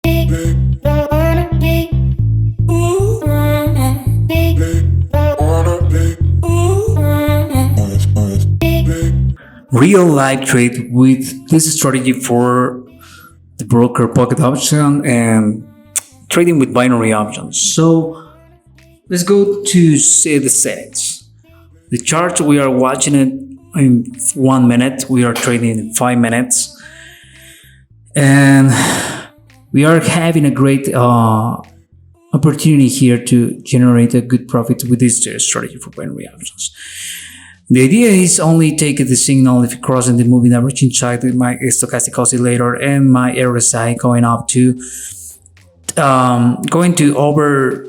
Real life trade with this strategy for the broker pocket option and trading with binary options. So let's go to say the settings. The chart, we are watching it in 1 minute. We are trading in 5 minutes, and we are having a great opportunity here to generate a good profit with this strategy for binary options. The idea is only take the signal if crossing the moving average inside my stochastic oscillator and my RSI going up to going to over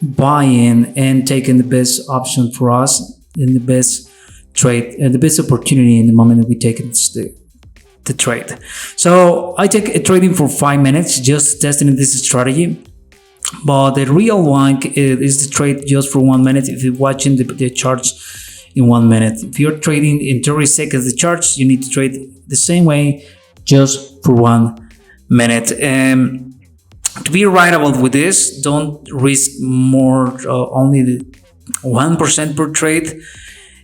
buying and taking the best option for us in the best trade and the best opportunity in the moment that we take the trade. So I take a trading for 5 minutes, just testing this strategy. But the real one is the trade just for 1 minute. If you're watching the charts in 1 minute, if you're trading in 30 seconds the charts, you need to trade the same way just for 1 minute. And to be writable with this, don't risk more, only the 1% per trade,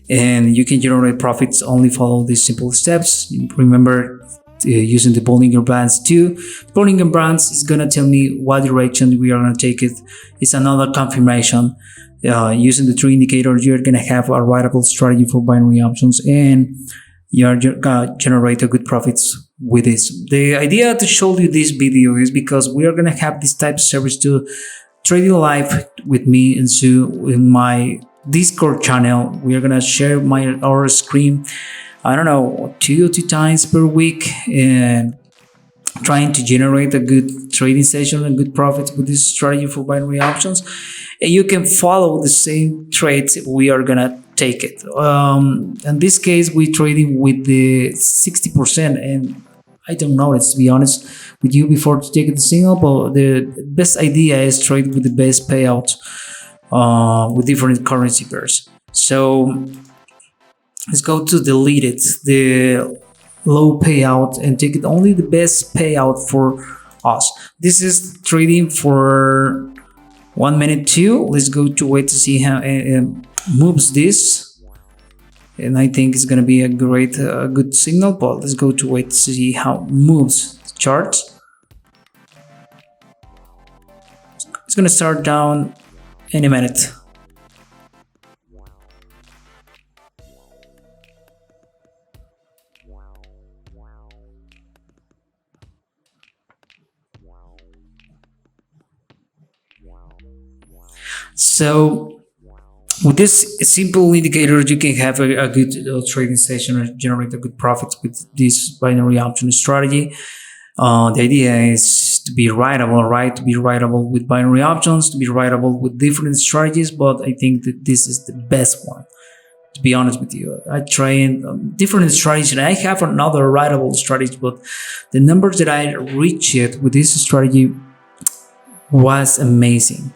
and you can generate profits. Only follow these simple steps. Remember, using the Bollinger Bands too. Bollinger Bands is gonna tell me what direction we are gonna take it. It's another confirmation. Using the three indicators, you're gonna have a writable strategy for binary options, and you're gonna generate a good profits with this. The idea to show you this video is because we are gonna have this type of service to trade live with me and Sue in my Discord channel. We are gonna share our screen, I don't know, two times per week, and trying to generate a good trading session and good profits with this strategy for binary options. And you can follow the same trades. We are gonna take it. In this case, we're trading with the 60%, and I don't know, let's be honest with you before to take the signal, but the best idea is trade with the best payout with different currency pairs. So let's go to delete it, the low payout, and take it only the best payout for us. This is trading for 1 minute too. Let's go to wait to see how it moves this, and I think it's gonna be a great good signal, but let's go to wait to see how it moves the chart. It's gonna start down in a minute. So with this simple indicator, you can have a good trading session or generate a good profit with this binary option strategy. The idea is to be writable, right? To be writable with binary options, to be writable with different strategies, but I think that this is the best one. To be honest with you, I tried different strategies, and I have another writable strategy, but the numbers that I reached with this strategy was amazing.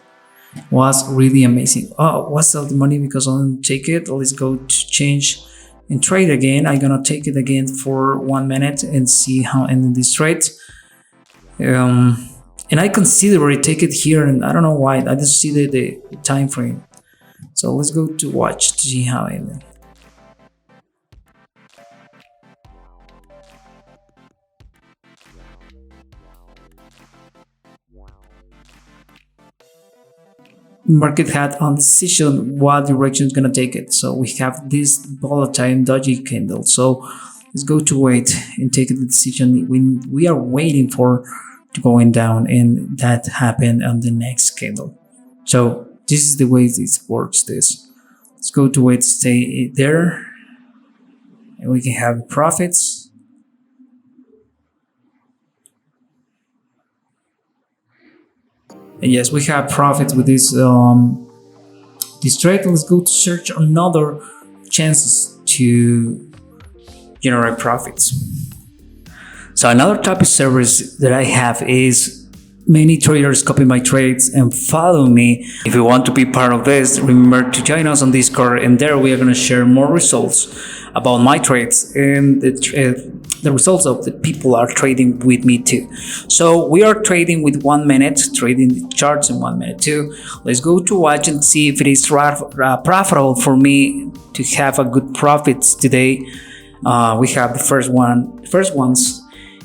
Was really amazing. Oh, what's all the money because I don't take it? Let's go to change and trade again. I'm gonna take it again for 1 minute and see how ending this trade. And I consider it, take it here, and I don't know why. I just see the time frame. So let's go to watch to see how it ended. Market had on decision what direction is gonna take it. So we have this volatile dodgy candle. So let's go to wait and take the decision when we are waiting for to going down, and that happened on the next candle. So this is the way this works. Let's go to wait, stay there, and we can have profits. And yes, we have profits with this trade. Let's go to search another chances to generate profits. So another type of service that I have is many traders copy my trades and follow me. If you want to be part of this, remember to join us on Discord, and there we are going to share more results about my trades and the results of the people are trading with me too. So we are trading with 1 minute, trading the charts in 1 minute too. Let's go to watch and see if it is profitable for me to have a good profits today. We have the first ones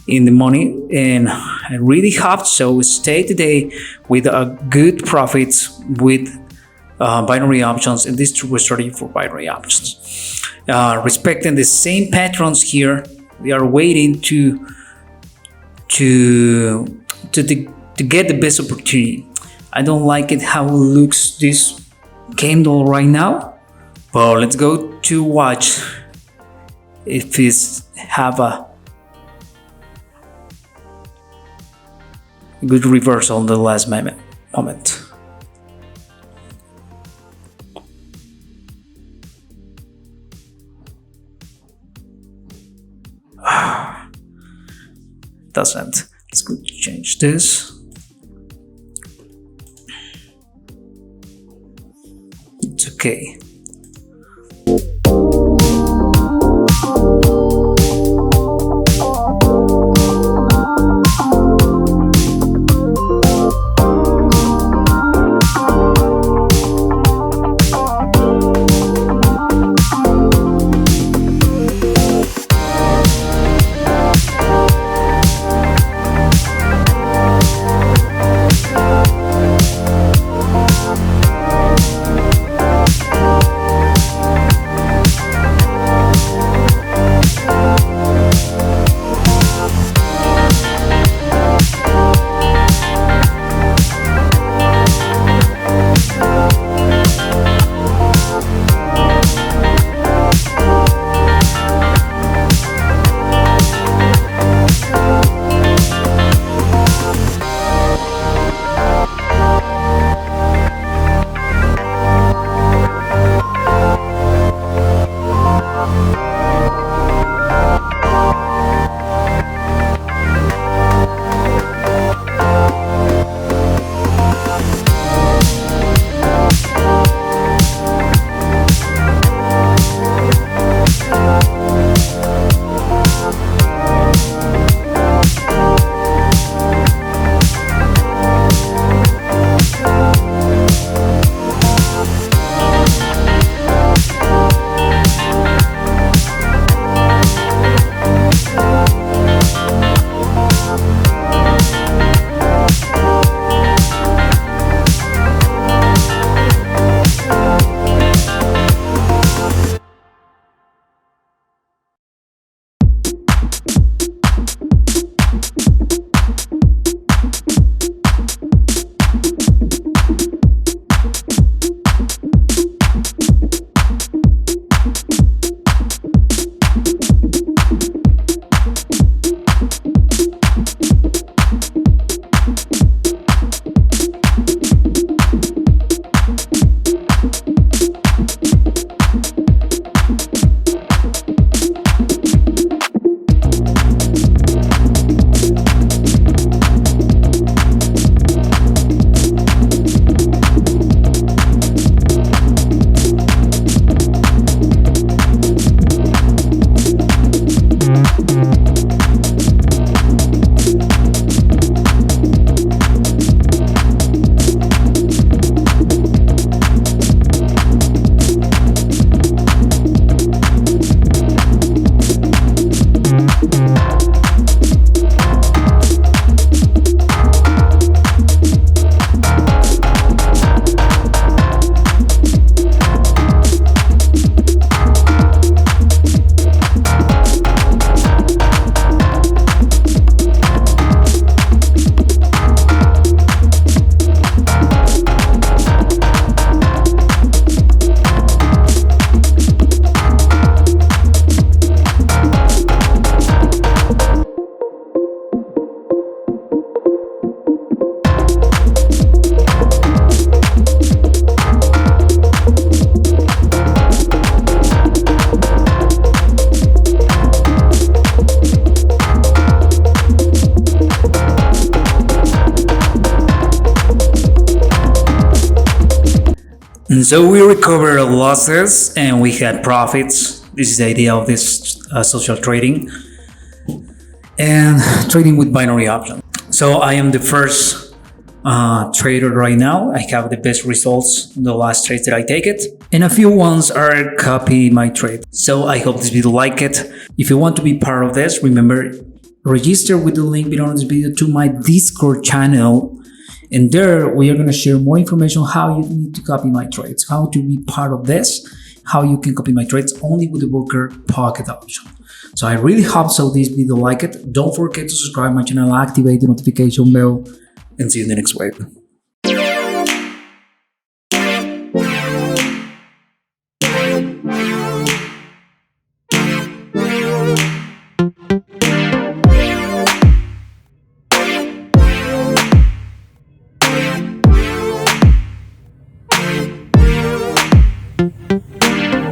in the money, and I really hope so. Stay today with a good profits with binary options, and this true strategy for binary options. Respecting the same patterns here, we are waiting to get the best opportunity. I don't like it how it looks this candle right now, but let's go to watch if it's have a good reversal in the last moment. Doesn't. Let's go change this. It's okay. And so we recovered losses and we had profits. This is the idea of this social trading. and trading with binary options. So I am the first trader right now. I have the best results in the last trades that I take it, and a few ones are copy my trade. So I hope this video like it. If you want to be part of this, remember, register with the link below this video to my Discord channel, and there we are going to share more information on how you need to copy my trades, how to be part of this, how you can copy my trades only with the broker pocket option. So I really hope so this video like it. Don't forget to subscribe my channel, activate the notification bell, and see you in the next wave.